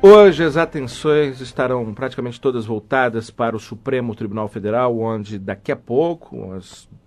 Hoje as atenções estarão praticamente todas voltadas para o Supremo Tribunal Federal, onde daqui a pouco,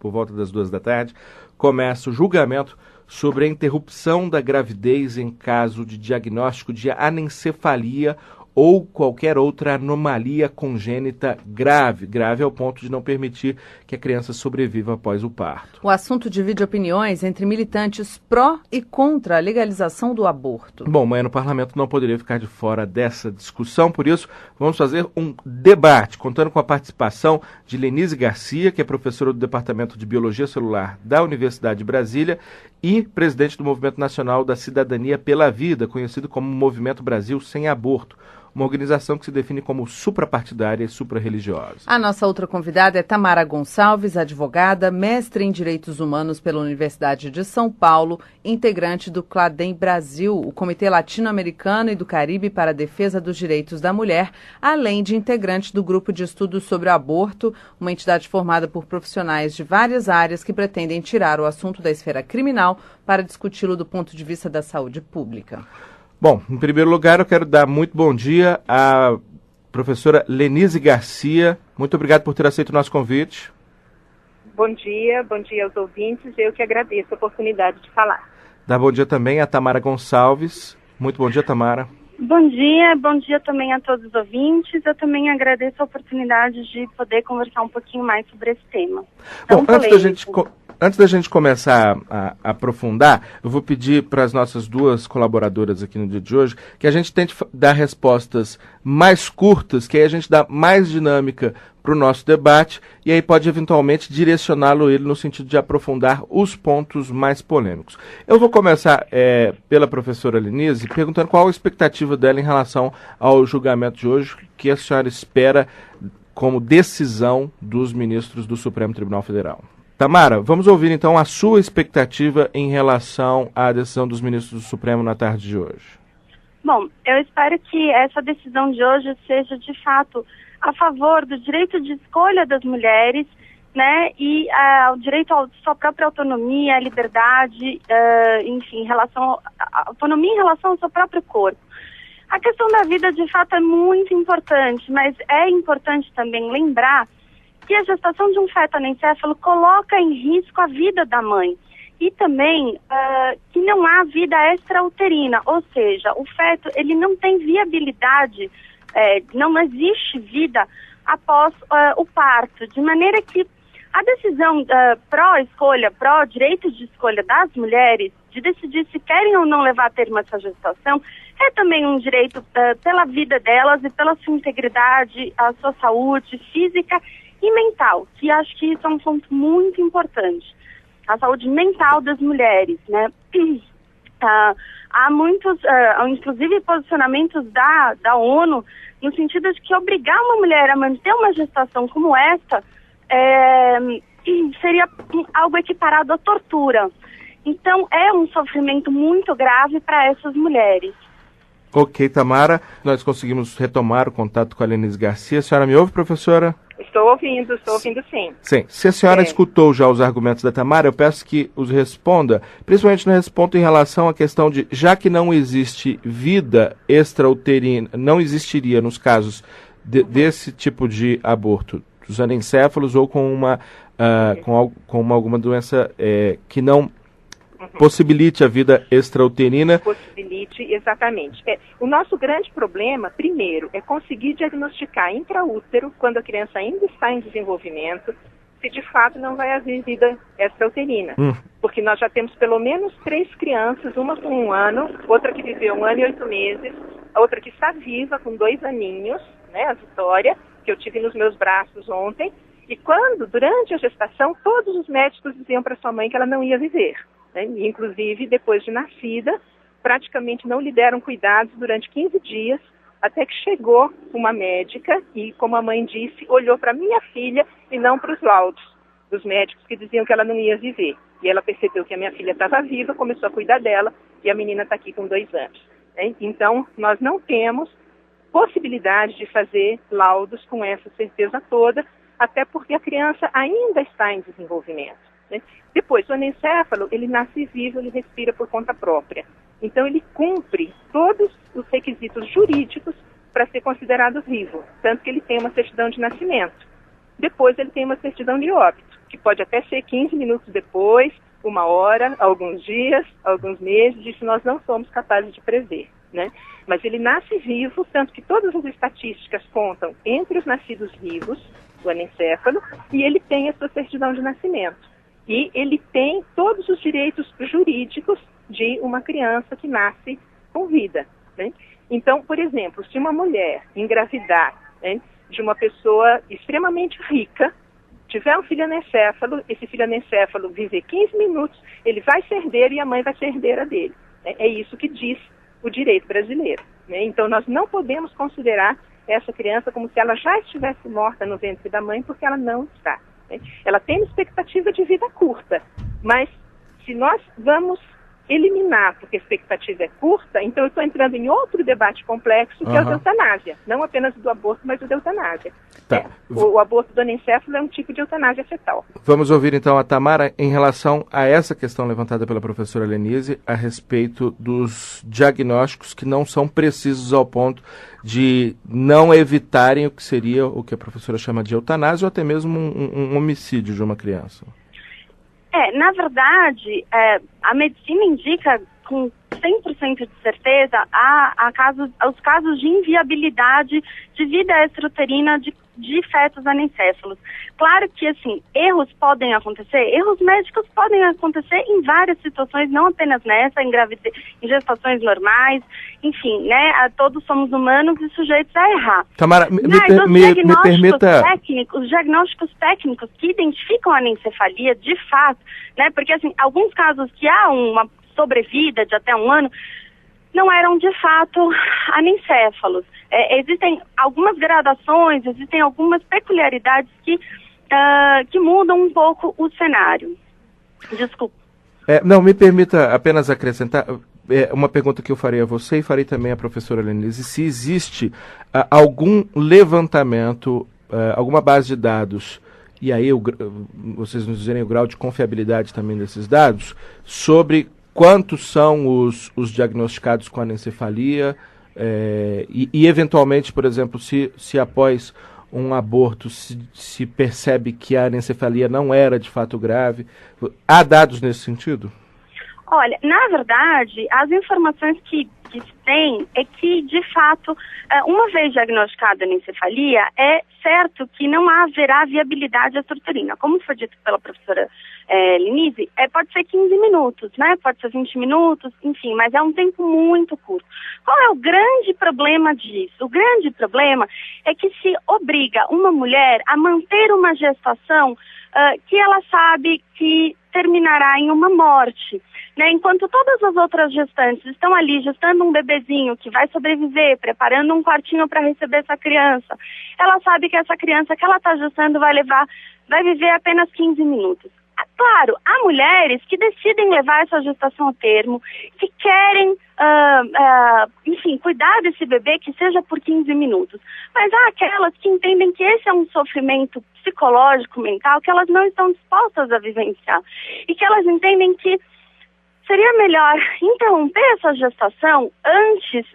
por volta das 14h, começa o julgamento sobre a interrupção da gravidez em caso de diagnóstico de anencefalia ou qualquer outra anomalia congênita grave ao ponto de não permitir que a criança sobreviva após o parto. O assunto divide opiniões entre militantes pró e contra a legalização do aborto. Bom, amanhã no Parlamento não poderia ficar de fora dessa discussão, por isso vamos fazer um debate, contando com a participação de Lenise Garcia, que é professora do Departamento de Biologia Celular da Universidade de Brasília e presidente do Movimento Nacional da Cidadania pela Vida, conhecido como Movimento Brasil Sem Aborto, uma organização que se define como suprapartidária e suprarreligiosa. A nossa outra convidada é Tamara Gonçalves, advogada, mestre em Direitos Humanos pela Universidade de São Paulo, integrante do CLADEM Brasil, o Comitê Latino-Americano e do Caribe para a Defesa dos Direitos da Mulher, além de integrante do Grupo de Estudos sobre o Aborto, uma entidade formada por profissionais de várias áreas que pretendem tirar o assunto da esfera criminal para discuti-lo do ponto de vista da saúde pública. Bom, em primeiro lugar, eu quero dar muito bom dia à professora Lenise Garcia. Muito obrigado por ter aceito o nosso convite. Bom dia aos ouvintes. Eu que agradeço a oportunidade de falar. Dá bom dia também a Tamara Gonçalves. Muito bom dia, Tamara. Bom dia também a todos os ouvintes. Eu também agradeço a oportunidade de poder conversar um pouquinho mais sobre esse tema. Bom, antes da gente começar a aprofundar, eu vou pedir para as nossas duas colaboradoras aqui no dia de hoje que a gente tente dar respostas mais curtas, que aí a gente dá mais dinâmica para o nosso debate e aí pode eventualmente direcioná-lo ele no sentido de aprofundar os pontos mais polêmicos. Eu vou começar pela professora Lenise perguntando qual a expectativa dela em relação ao julgamento de hoje, que a senhora espera como decisão dos ministros do Supremo Tribunal Federal. Tamara, vamos ouvir então a sua expectativa em relação à decisão dos ministros do Supremo na tarde de hoje. Bom, eu espero que essa decisão de hoje seja de fato a favor do direito de escolha das mulheres, né, e o direito à sua própria autonomia, à liberdade, enfim, autonomia em relação ao seu próprio corpo. A questão da vida de fato é muito importante, mas é importante também lembrar que a gestação de um feto anencéfalo coloca em risco a vida da mãe e também que não há vida extrauterina, ou seja, o feto ele não tem viabilidade, não existe vida após o parto, de maneira que a decisão pró-escolha, pró-direito de escolha das mulheres de decidir se querem ou não levar a termo essa gestação é também um direito pela vida delas e pela sua integridade, a sua saúde física e mental, que acho que isso é um ponto muito importante. A saúde mental das mulheres, né? Há muitos, inclusive posicionamentos da ONU, no sentido de que obrigar uma mulher a manter uma gestação como esta seria algo equiparado à tortura. Então, é um sofrimento muito grave para essas mulheres. Ok, Tamara, nós conseguimos retomar o contato com a Lenise Garcia. A senhora me ouve, professora? Estou ouvindo sim. Sim. Se a senhora escutou já os argumentos da Tamara, eu peço que os responda, principalmente nesse ponto em relação à questão de, já que não existe vida extrauterina, não existiria nos casos desse tipo de aborto, dos anencéfalos ou com alguma doença que não possibilite a vida extrauterina. Possibilite, exatamente. O nosso grande problema, primeiro, é conseguir diagnosticar intraútero, quando a criança ainda está em desenvolvimento, se de fato não vai haver vida extrauterina. Porque nós já temos pelo menos 3 crianças, uma com 1 ano, outra que viveu 1 ano e 8 meses, a outra que está viva com 2 aninhos, né, a Vitória, que eu tive nos meus braços ontem, e durante a gestação, todos os médicos diziam para sua mãe que ela não ia viver. Né? Inclusive, depois de nascida, praticamente não lhe deram cuidados durante 15 dias, até que chegou uma médica e, como a mãe disse, olhou para minha filha e não para os laudos dos médicos que diziam que ela não ia viver. E ela percebeu que a minha filha estava viva, começou a cuidar dela e a menina está aqui com 2 anos. Né? Então, nós não temos possibilidade de fazer laudos com essa certeza toda, até porque a criança ainda está em desenvolvimento. Né? Depois, o anencéfalo, ele nasce vivo, ele respira por conta própria. Então ele cumpre todos os requisitos jurídicos para ser considerado vivo, tanto que ele tem uma certidão de nascimento. Depois ele tem uma certidão de óbito, que pode até ser 15 minutos depois, 1 hora, alguns dias, alguns meses, isso nós não somos capazes de prever, né? Mas ele nasce vivo, tanto que todas as estatísticas contam entre os nascidos vivos do anencéfalo, e ele tem a sua certidão de nascimento. E ele tem todos os direitos jurídicos de uma criança que nasce com vida, né? Então, por exemplo, se uma mulher engravidar, né, de uma pessoa extremamente rica, tiver um filho anencéfalo, esse filho anencéfalo viver 15 minutos, ele vai ser herdeiro e a mãe vai ser herdeira dele. É isso que diz o direito brasileiro, né? Então, nós não podemos considerar essa criança como se ela já estivesse morta no ventre da mãe, porque ela não está, né? Ela tem uma expectativa de vida curta, mas se nós vamos eliminar, porque a expectativa é curta, então eu estou entrando em outro debate complexo, que é o da eutanásia. Não apenas do aborto, mas o da eutanásia. Tá. O aborto do anencéfalo é um tipo de eutanásia fetal. Vamos ouvir então a Tamara em relação a essa questão levantada pela professora Lenise a respeito dos diagnósticos que não são precisos ao ponto de não evitarem o que seria o que a professora chama de eutanásia ou até mesmo um homicídio de uma criança. Na verdade, a medicina indica com 100% de certeza os casos de inviabilidade de vida extrauterina de fetos anencéfalos. Claro que, assim, erros podem acontecer, erros médicos podem acontecer em várias situações, não apenas nessa, em gestações normais, enfim, né, todos somos humanos e sujeitos a errar. Tamara, me permita... Os diagnósticos técnicos que identificam a anencefalia, de fato, né, porque, assim, alguns casos que há uma sobrevida de até 1 ano, não eram de fato anencéfalos. Existem algumas gradações, existem algumas peculiaridades que mudam um pouco o cenário. Desculpa. Não, me permita apenas acrescentar uma pergunta que eu farei a você e farei também à professora Lenise. Se existe algum levantamento, alguma base de dados, e aí vocês nos dizerem o grau de confiabilidade também desses dados, sobre quantos são os diagnosticados com anencefalia e eventualmente, por exemplo, se após um aborto se percebe que a anencefalia não era de fato grave. Há dados nesse sentido? Olha, na verdade, as informações que se tem é que, de fato, uma vez diagnosticada a anencefalia, é certo que não haverá viabilidade extrauterina. Como foi dito pela professora Lenise, pode ser 15 minutos, né? Pode ser 20 minutos, enfim, mas é um tempo muito curto. Qual é o grande problema disso? O grande problema é que se obriga uma mulher a manter uma gestação que ela sabe que terminará em uma morte. Né? Enquanto todas as outras gestantes estão ali gestando um bebezinho que vai sobreviver, preparando um quartinho para receber essa criança, ela sabe que essa criança que ela está gestando vai viver apenas 15 minutos. Claro, há mulheres que decidem levar essa gestação a termo, que querem, enfim, cuidar desse bebê que seja por 15 minutos. Mas há aquelas que entendem que esse é um sofrimento psicológico, mental, que elas não estão dispostas a vivenciar. E que elas entendem que seria melhor interromper essa gestação antes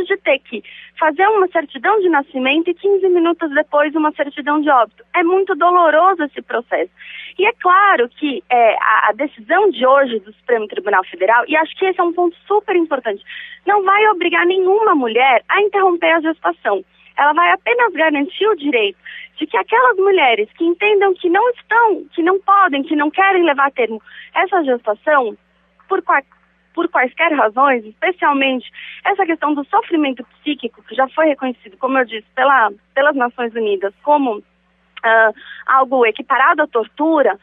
de ter que fazer uma certidão de nascimento e 15 minutos depois uma certidão de óbito. É muito doloroso esse processo. E é claro que a decisão de hoje do Supremo Tribunal Federal, e acho que esse é um ponto super importante, não vai obrigar nenhuma mulher a interromper a gestação. Ela vai apenas garantir o direito de que aquelas mulheres que entendam que não podem, que não querem levar a termo essa gestação, por quaisquer razões, especialmente essa questão do sofrimento psíquico, que já foi reconhecido, como eu disse, pelas Nações Unidas como algo equiparado à tortura,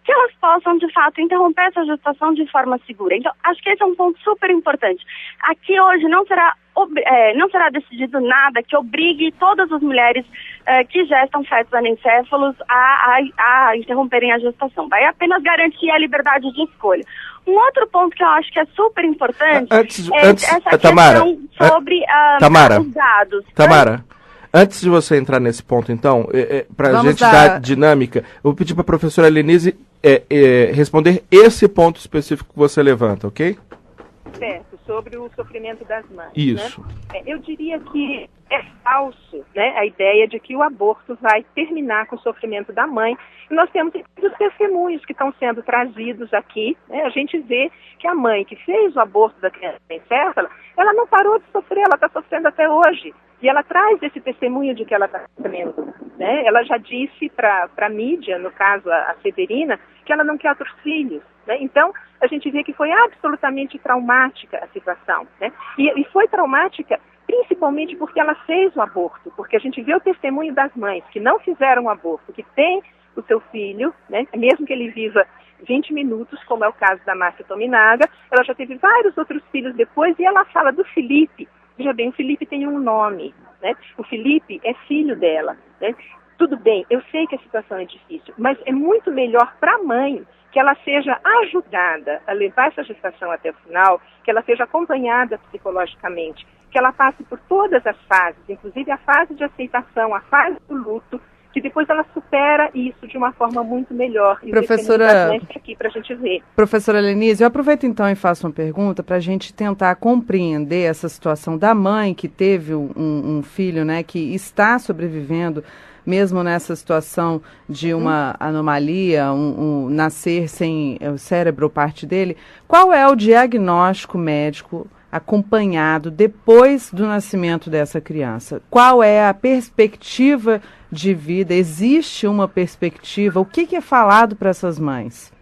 que elas possam, de fato, interromper essa gestação de forma segura. Então, acho que esse é um ponto super importante. Aqui hoje não será decidido nada que obrigue todas as mulheres que gestam fetos anencéfalos a interromperem a gestação. Vai apenas garantir a liberdade de escolha. Um outro ponto que eu acho que é super importante essa Tamara, questão sobre os dados. Tamara, antes de você entrar nesse ponto, então, para a gente dar dinâmica, eu vou pedir para a professora Lenise responder esse ponto específico que você levanta, ok? Certo, sobre o sofrimento das mães. Isso. Né? Eu diria que é falso, né, a ideia de que o aborto vai terminar com o sofrimento da mãe. E nós temos os testemunhos que estão sendo trazidos aqui. Né? A gente vê que a mãe que fez o aborto da criança encéfala, ela não parou de sofrer, ela está sofrendo até hoje. E ela traz esse testemunho de que ela está sofrendo. Né? Ela já disse para a mídia, no caso a Severina, que ela não quer outros filhos. Né? Então, a gente vê que foi absolutamente traumática a situação. Né? E foi traumática principalmente porque ela fez o aborto, porque a gente vê o testemunho das mães que não fizeram o aborto, que tem o seu filho, né? Mesmo que ele viva 20 minutos, como é o caso da Márcia Tominaga, ela já teve vários outros filhos depois, e ela fala do Felipe. Veja bem, o Felipe tem um nome, né? O Felipe é filho dela, né? Tudo bem, eu sei que a situação é difícil, mas é muito melhor para a mãe que ela seja ajudada a levar essa gestação até o final, que ela seja acompanhada psicologicamente, que ela passe por todas as fases, inclusive a fase de aceitação, a fase do luto, que depois ela supera isso de uma forma muito melhor. E professora, aqui para a gente ver. Professora Lenise, eu aproveito então e faço uma pergunta para a gente tentar compreender essa situação da mãe que teve um filho, né, que está sobrevivendo, mesmo nessa situação de uma anomalia, nascer sem o cérebro ou parte dele. Qual é o diagnóstico médico acompanhado depois do nascimento dessa criança? Qual é a perspectiva de vida? Existe uma perspectiva? O que é falado para essas mães?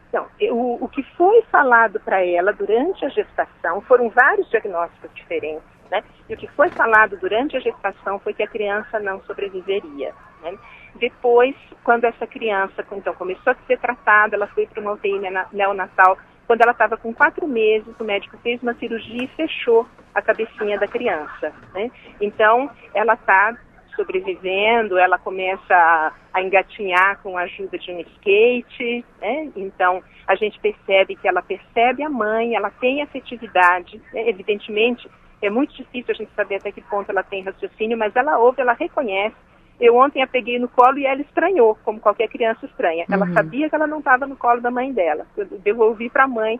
Então, o que foi falado para ela durante a gestação foram vários diagnósticos diferentes, né? E o que foi falado durante a gestação foi que a criança não sobreviveria, né? Depois, quando essa criança então, começou a ser tratada, ela foi para uma UTI neonatal. Quando ela estava com 4 meses, o médico fez uma cirurgia e fechou a cabecinha da criança, né? Então, ela está sobrevivendo, ela começa a engatinhar com a ajuda de um skate, né? Então, a gente percebe que ela percebe a mãe, ela tem afetividade, né? Evidentemente, é muito difícil a gente saber até que ponto ela tem raciocínio, mas ela ouve, ela reconhece. Eu ontem a peguei no colo e ela estranhou, como qualquer criança estranha. Ela sabia que ela não estava no colo da mãe dela. Eu devolvi para a mãe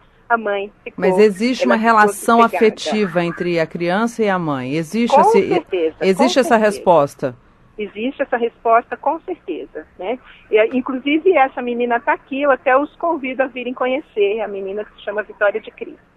ficou... Mas existe uma relação afetiva entre a criança e a mãe? Existe, existe essa resposta? Existe essa resposta, com certeza, né? E, inclusive, essa menina está aqui, eu até os convido a virem conhecer, a menina que se chama Vitória de Cristo.